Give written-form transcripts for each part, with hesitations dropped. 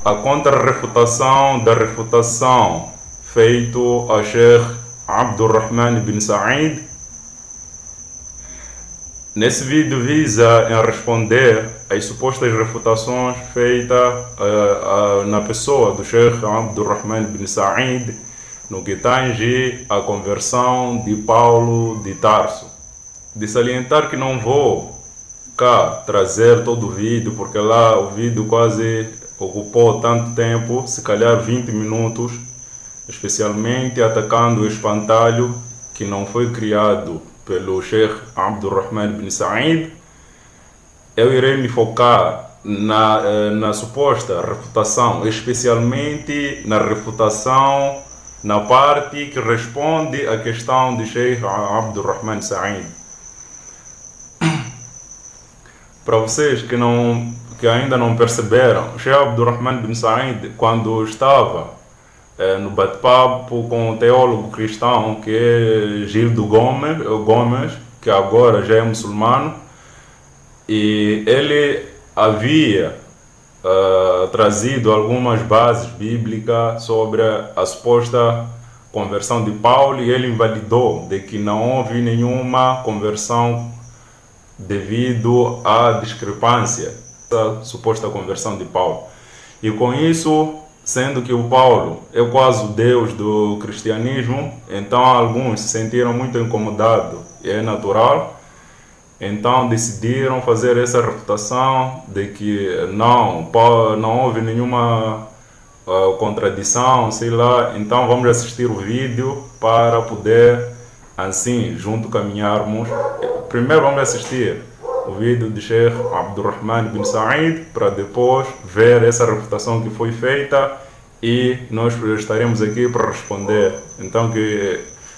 a contra-refutação da refutação feito a Sheikh Abdurrahman bin Said. Nesse vídeo visa em responder às supostas refutações feitas na pessoa do Sheikh Abdurrahman bin Said no que tange a conversão de Paulo de Tarso. De salientar que não vou cá trazer todo o vídeo, porque lá o vídeo quase ocupou tanto tempo, se calhar 20 minutos, especialmente atacando o espantalho que não foi criado pelo Sheikh Abdurrahman bin Said. Eu irei me focar na suposta refutação, especialmente na refutação na parte que responde à questão de Sheikh Abdurrahman Said. Para vocês que ainda não perceberam, o Sheikh Abdurrahman bin Said, quando estava no bate-papo com o teólogo cristão que é Gildo Gomes, que agora já é muçulmano, e ele havia trazido algumas bases bíblicas sobre a suposta conversão de Paulo, e ele invalidou de que não houve nenhuma conversão devido à discrepância da suposta conversão de Paulo. E com isso, sendo que o Paulo é quase o Deus do cristianismo, então alguns se sentiram muito incomodados, e é natural. Então decidiram fazer essa refutação de que não houve nenhuma contradição, sei lá. Então vamos assistir o vídeo para poder, assim, junto caminharmos. Primeiro vamos assistir o vídeo de Sheikh Abdurrahman bin Said, para depois ver essa refutação que foi feita, e nós estaremos aqui para responder. Então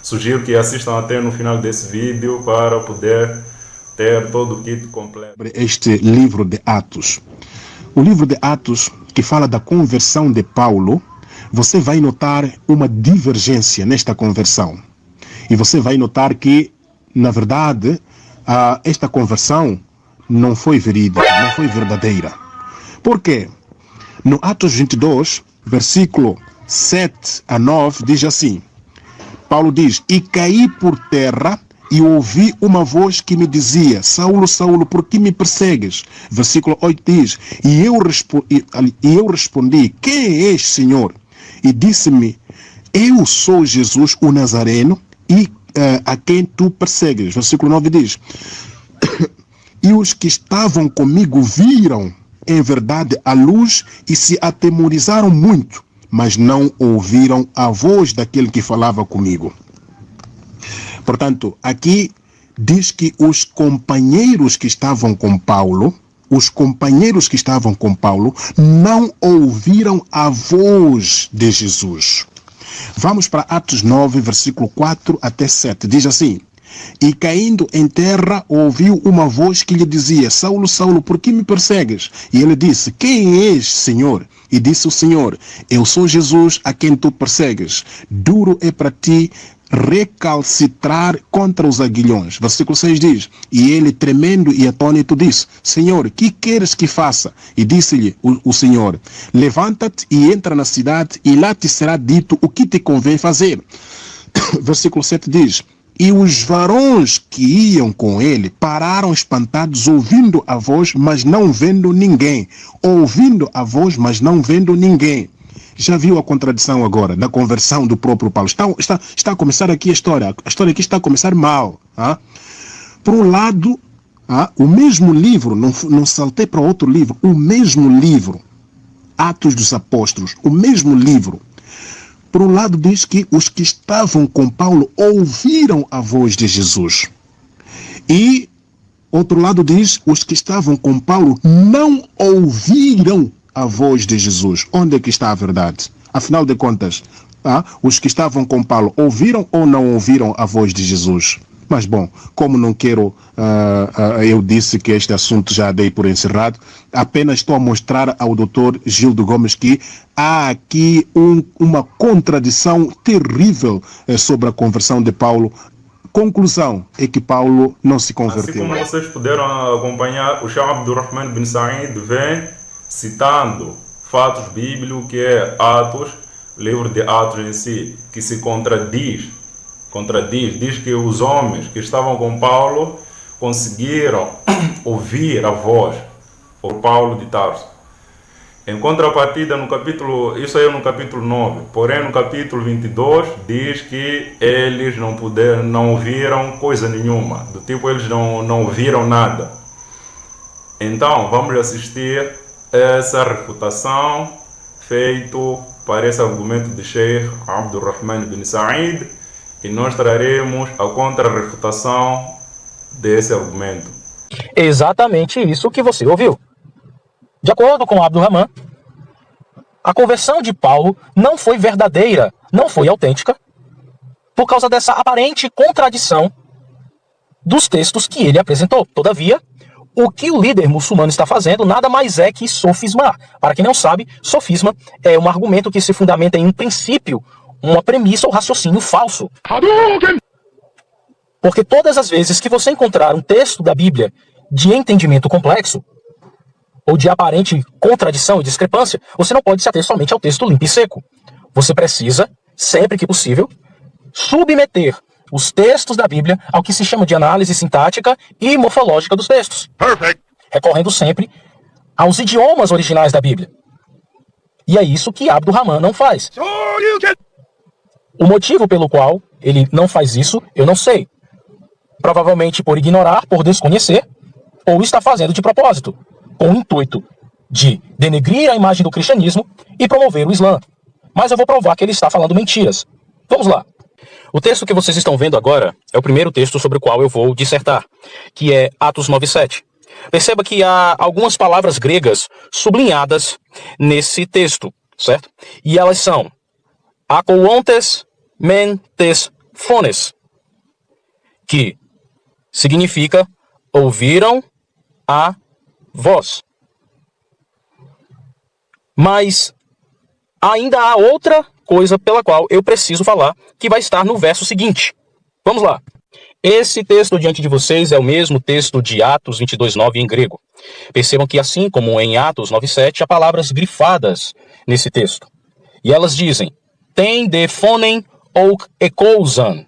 sugiro que assistam até no final desse vídeo para poder ter todo o kit completo. Este livro de Atos. O livro de Atos, que fala da conversão de Paulo, você vai notar uma divergência nesta conversão. E você vai notar que, na verdade, esta conversão não foi verídica, não foi verdadeira. Por quê? No Atos 22, versículo 7 a 9, diz assim: Paulo diz: E caí por terra e ouvi uma voz que me dizia: Saulo, Saulo, por que me persegues? Versículo 8 diz: E eu respondi: Quem és, Senhor? E disse-me: Eu sou Jesus, o Nazareno, e a quem tu persegues. Versículo 9 diz: E os que estavam comigo viram em verdade a luz e se atemorizaram muito, mas não ouviram a voz daquele que falava comigo. Portanto, aqui diz que os companheiros que estavam com Paulo, não ouviram a voz de Jesus. Vamos para Atos 9, versículo 4 até 7. Diz assim: E caindo em terra, ouviu uma voz que lhe dizia: Saulo, Saulo, por que me persegues? E ele disse: Quem és, Senhor? E disse o Senhor: Eu sou Jesus, a quem tu persegues. Duro é para ti recalcitrar contra os aguilhões. Versículo 6 diz: E ele, tremendo e atônito, disse: Senhor, que queres que faça? E disse-lhe o Senhor: Levanta-te e entra na cidade, e lá te será dito o que te convém fazer. Versículo 7 diz: E os varões que iam com ele pararam espantados, ouvindo a voz, mas não vendo ninguém. Ouvindo a voz, mas não vendo ninguém. Já viu a contradição agora da conversão do próprio Paulo? Está a começar aqui a história. A história aqui está a começar mal. Por um lado, o mesmo livro, não saltei para outro livro, o mesmo livro, Atos dos Apóstolos, o mesmo livro. Por um lado diz que os que estavam com Paulo ouviram a voz de Jesus. E outro lado diz, os que estavam com Paulo não ouviram a voz de Jesus. Onde é que está a verdade? Afinal de contas, os que estavam com Paulo ouviram ou não ouviram a voz de Jesus? Mas bom, como não quero, eu disse que este assunto já dei por encerrado, apenas estou a mostrar ao Dr. Gildo Gomes que há aqui uma contradição terrível sobre a conversão de Paulo. Conclusão é que Paulo não se converteu. Assim como vocês puderam acompanhar, o Sheikh Abdurrahman bin Said vem citando fatos bíblicos, que é Atos, livro de Atos em si, que se contradiz, diz que os homens que estavam com Paulo conseguiram ouvir a voz por Paulo de Tarso. Em contrapartida, no capítulo, isso aí é no capítulo 9, porém no capítulo 22 diz que eles não ouviram coisa nenhuma, do tipo eles não ouviram nada. Então vamos assistir essa refutação feito para esse argumento de Sheikh Abdurrahman bin Said, e nós traremos a contra-refutação desse argumento. Exatamente isso que você ouviu. De acordo com Abdurrahman, a conversão de Paulo não foi verdadeira, não foi autêntica, por causa dessa aparente contradição dos textos que ele apresentou. Todavia, o que o líder muçulmano está fazendo nada mais é que sofismar. Para quem não sabe, sofisma é um argumento que se fundamenta em um princípio, uma premissa ou raciocínio falso. Porque todas as vezes que você encontrar um texto da Bíblia de entendimento complexo, ou de aparente contradição e discrepância, você não pode se ater somente ao texto limpo e seco. Você precisa, sempre que possível, submeter os textos da Bíblia ao que se chama de análise sintática e morfológica dos textos. Perfect. Recorrendo sempre aos idiomas originais da Bíblia. E é isso que Abdurrahman não faz. O motivo pelo qual ele não faz isso, eu não sei. Provavelmente por ignorar, por desconhecer, ou está fazendo de propósito, com o intuito de denegrir a imagem do cristianismo e promover o Islã. Mas eu vou provar que ele está falando mentiras. Vamos lá. O texto que vocês estão vendo agora é o primeiro texto sobre o qual eu vou dissertar, que é Atos 9:7. Perceba que há algumas palavras gregas sublinhadas nesse texto, certo? E elas são akouontes mentes phones, que significa ouviram a voz. Mas ainda há outra coisa pela qual eu preciso falar, que vai estar no verso seguinte. Vamos lá. Esse texto diante de vocês é o mesmo texto de Atos 22:9 em grego. Percebam que assim como em Atos 9:7, há palavras grifadas nesse texto. E elas dizem, tem de phonen ou ekousan.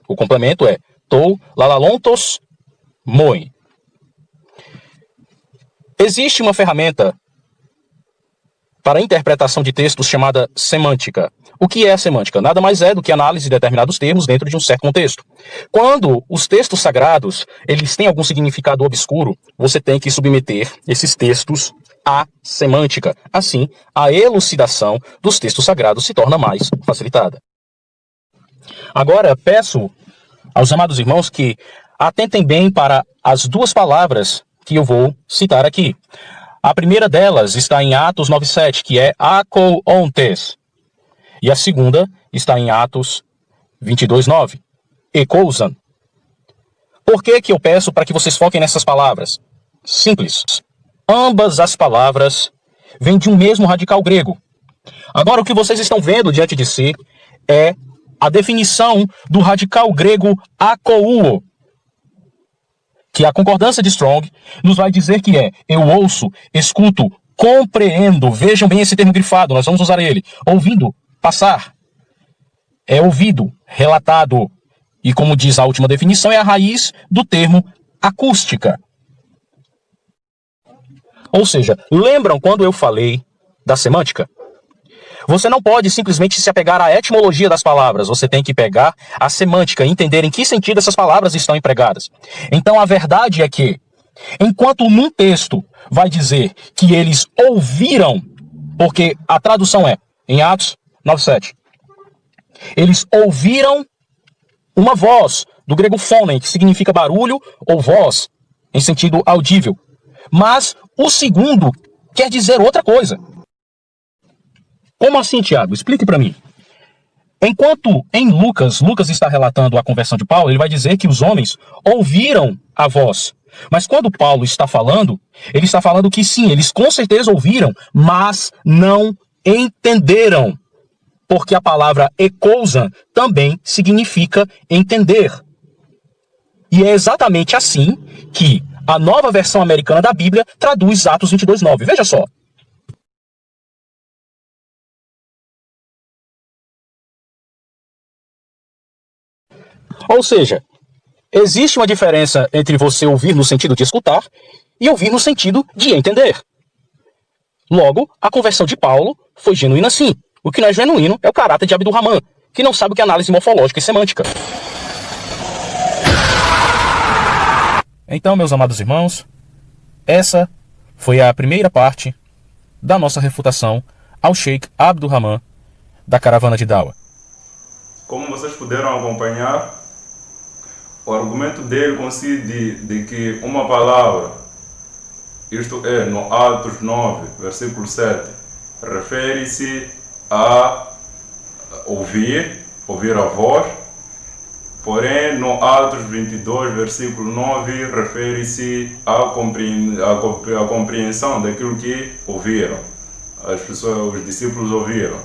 O complemento é tou lalalontos moi. Existe uma ferramenta para a interpretação de textos chamada semântica. O que é a semântica? Nada mais é do que a análise de determinados termos dentro de um certo contexto. Quando os textos sagrados eles têm algum significado obscuro, você tem que submeter esses textos à semântica. Assim, a elucidação dos textos sagrados se torna mais facilitada. Agora, peço aos amados irmãos que atentem bem para as duas palavras que eu vou citar aqui. A primeira delas está em Atos 9:7, que é akouontes. E a segunda está em Atos 22:9, ekousan. Por que eu peço para que vocês foquem nessas palavras? Simples. Ambas as palavras vêm de um mesmo radical grego. Agora, o que vocês estão vendo diante de si é a definição do radical grego akouo, que a concordância de Strong nos vai dizer que é eu ouço, escuto, compreendo. Vejam bem esse termo grifado, nós vamos usar ele. Ouvindo, passar. É ouvido, relatado. E como diz a última definição, é a raiz do termo acústica. Ou seja, lembram quando eu falei da semântica? Você não pode simplesmente se apegar à etimologia das palavras. Você tem que pegar a semântica e entender em que sentido essas palavras estão empregadas. Então a verdade é que, enquanto num texto vai dizer que eles ouviram, porque a tradução é, em Atos 9:7, eles ouviram uma voz, do grego phonen, que significa barulho ou voz, em sentido audível. Mas o segundo quer dizer outra coisa. Como assim, Tiago? Explique para mim. Enquanto em Lucas está relatando a conversão de Paulo, ele vai dizer que os homens ouviram a voz. Mas quando Paulo está falando, ele está falando que sim, eles com certeza ouviram, mas não entenderam. Porque a palavra ekousan também significa entender. E é exatamente assim que a nova versão americana da Bíblia traduz Atos 22:9. Veja só. Ou seja, existe uma diferença entre você ouvir no sentido de escutar e ouvir no sentido de entender. Logo, a conversão de Paulo foi genuína sim. O que não é genuíno é o caráter de Abdur-Rahman, que não sabe o que é análise morfológica e semântica. Então, meus amados irmãos, essa foi a primeira parte da nossa refutação ao Sheikh Abdur-Rahman da Caravana de Dawa. Como vocês puderam acompanhar, o argumento dele consiste de que uma palavra, isto é, no Atos 9, versículo 7, refere-se a ouvir a voz, porém no Atos 22, versículo 9, refere-se à compreensão daquilo que ouviram, as pessoas, os discípulos ouviram.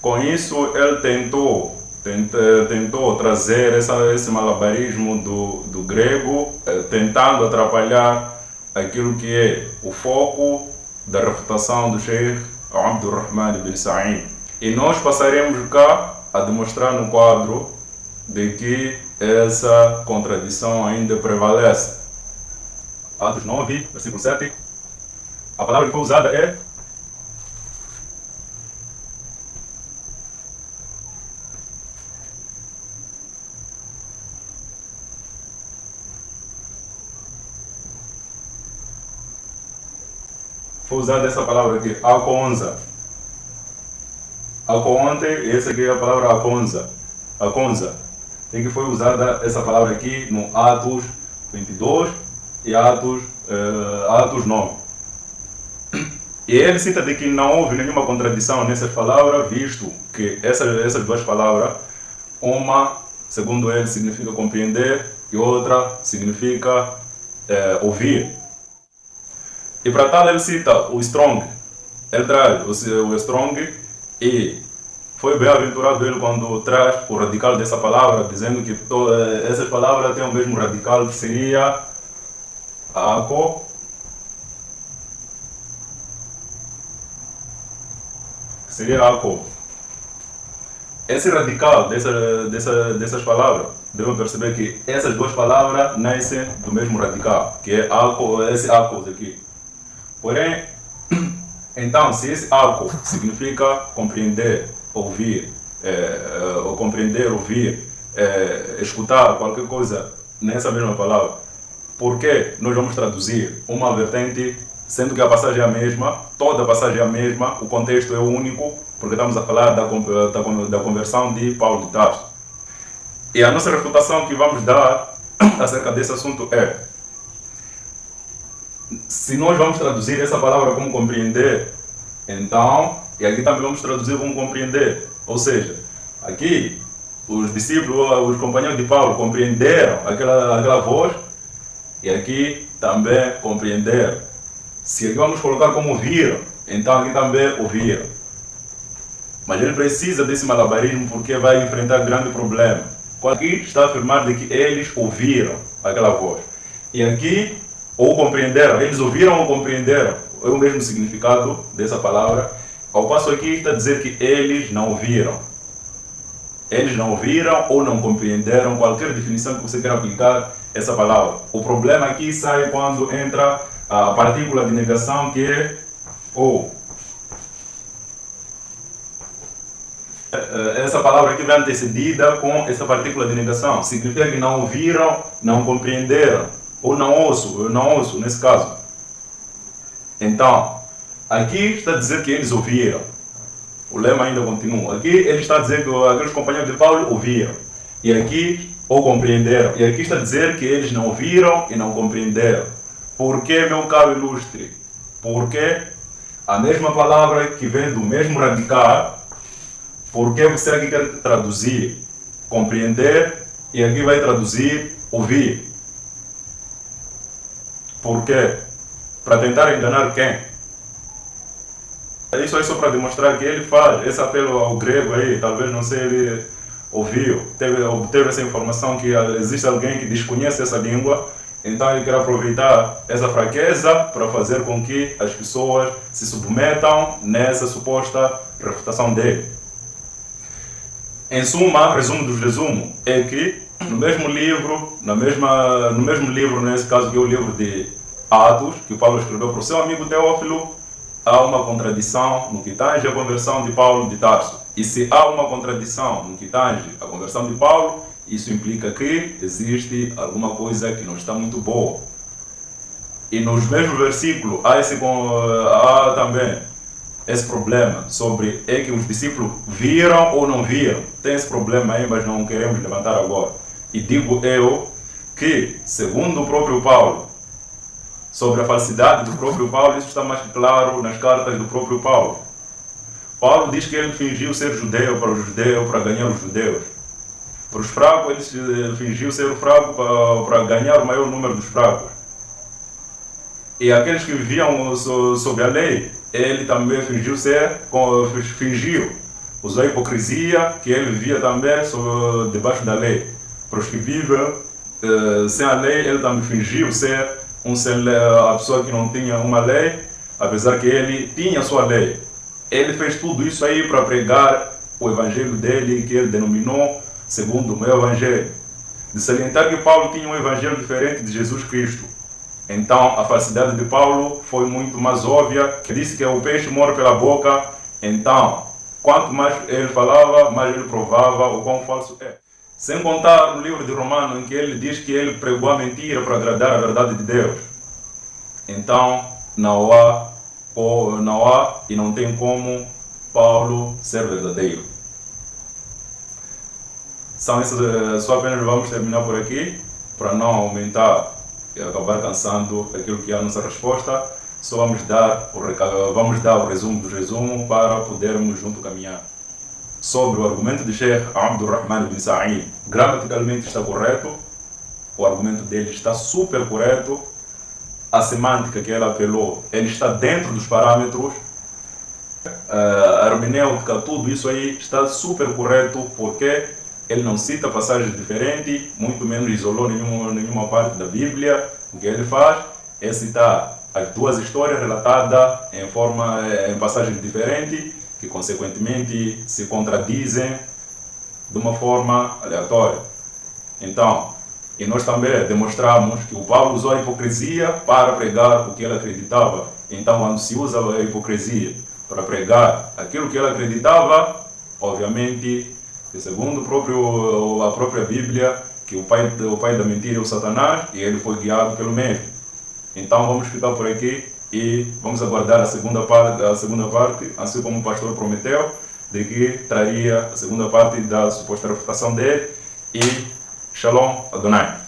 Com isso, ele tentou trazer esse malabarismo do grego, tentando atrapalhar aquilo que é o foco da refutação do Sheikh Abdur-Rahman ibn Sa'id. E nós passaremos cá a demonstrar no quadro de que essa contradição ainda prevalece. Atos 9, versículo 7, a palavra que foi usada é usada essa palavra aqui, akonza. Akonte, essa aqui é a palavra akonza. Akonza. Em que foi usada essa palavra aqui no Atos 22 e Atos 9. E ele cita de que não houve nenhuma contradição nessas palavras, visto que essas duas palavras, uma, segundo ele, significa compreender e outra significa ouvir. E para tal ele cita o Strong, ele traz o Strong e foi bem-aventurado ele quando traz o radical dessa palavra, dizendo que essas palavras têm o mesmo radical que seria ako, Esse radical dessas palavras, devem perceber que essas duas palavras nascem do mesmo radical, que é ako, esse ako aqui. Porém, então, se esse arco significa compreender, ouvir, ou compreender, ouvir, escutar qualquer coisa nessa mesma palavra, por que nós vamos traduzir uma vertente, sendo que a passagem é a mesma, toda a passagem é a mesma, o contexto é o único, porque estamos a falar da conversão de Paulo de Tarso. E a nossa refutação que vamos dar acerca desse assunto é: se nós vamos traduzir essa palavra como compreender, então, e aqui também vamos traduzir como compreender. Ou seja, aqui os discípulos, os companheiros de Paulo compreenderam aquela voz, e aqui também compreenderam. Se aqui vamos colocar como ouviram, então aqui também ouviram. Mas ele precisa desse malabarismo porque vai enfrentar grande problema. Aqui está a afirmar de que eles ouviram aquela voz. E aqui, ou compreenderam, eles ouviram ou compreenderam, é o mesmo significado dessa palavra, ao passo aqui está a dizer que eles não ouviram. Eles não ouviram ou não compreenderam, qualquer definição que você queira aplicar essa palavra. O problema aqui sai quando entra a partícula de negação, que é ou. Essa palavra aqui vem antecedida com essa partícula de negação. Significa que não ouviram, não compreenderam, ou não ouço nesse caso. Então, aqui está a dizer que eles ouviram. O lema ainda continua. Aqui ele está a dizer que aqueles companheiros de Paulo ouviram. E aqui, ou compreenderam. E aqui está a dizer que eles não ouviram e não compreenderam. Por que, meu caro ilustre? Porque a mesma palavra que vem do mesmo radical, por que você aqui quer traduzir compreender e aqui vai traduzir ouvir? Por quê? Para tentar enganar quem? Isso é só para demonstrar que ele faz esse apelo ao grego aí, talvez não sei, ele ouviu, obteve essa informação que existe alguém que desconhece essa língua, então ele quer aproveitar essa fraqueza para fazer com que as pessoas se submetam nessa suposta refutação dele. Em suma, resumo dos resumos, é que no mesmo livro, no mesmo livro, nesse caso que é o livro de Atos, que Paulo escreveu para o seu amigo Teófilo, há uma contradição no que tange a conversão de Paulo de Tarso. E se há uma contradição no que tange a conversão de Paulo, isso implica que existe alguma coisa que não está muito boa. E nos mesmos versículos há também esse problema sobre é que os discípulos viram ou não viram. Tem esse problema aí, mas não queremos levantar agora. E digo eu que, segundo o próprio Paulo, sobre a falsidade do próprio Paulo, isso está mais claro nas cartas do próprio Paulo. Paulo diz que ele fingiu ser judeu para ganhar os judeus. Para os fracos, ele fingiu ser o fraco para ganhar o maior número dos fracos. E aqueles que viviam sob a lei, ele também fingiu, usou a hipocrisia, que ele vivia também debaixo da lei. Para os que vivem sem a lei, ele também fingiu ser a pessoa que não tinha uma lei, apesar que ele tinha a sua lei. Ele fez tudo isso aí para pregar o evangelho dele, que ele denominou segundo o meu evangelho. De salientar que Paulo tinha um evangelho diferente de Jesus Cristo. Então, a falsidade de Paulo foi muito mais óbvia, que disse que o peixe morre pela boca. Então, quanto mais ele falava, mais ele provava o quão falso é. Sem contar no livro de Romanos, em que ele diz que ele pregou a mentira para agradar a verdade de Deus. Então, não há e não tem como Paulo ser verdadeiro. Só apenas vamos terminar por aqui, para não aumentar e acabar cansando aquilo que é a nossa resposta. Só vamos dar o resumo do resumo para podermos junto caminhar. Sobre o argumento de Sheikh Abdurrahman bin Sa'id, gramaticalmente está correto, o argumento dele está super correto, a semântica que ele apelou, ele está dentro dos parâmetros, a hermenêutica, tudo isso aí está super correto, porque ele não cita passagens diferentes, muito menos isolou nenhuma parte da Bíblia. O que ele faz é citar as duas histórias relatadas em passagens diferentes, que consequentemente se contradizem de uma forma aleatória. Então, e nós também demonstramos que o Paulo usou a hipocrisia para pregar o que ele acreditava. Então, quando se usa a hipocrisia para pregar aquilo que ele acreditava, obviamente, segundo a própria Bíblia, que o pai da mentira é o Satanás, e ele foi guiado pelo mesmo. Então vamos ficar por aqui e vamos aguardar a segunda parte, assim como o pastor prometeu, de que traria a segunda parte da suposta refutação dele. E Shalom Adonai.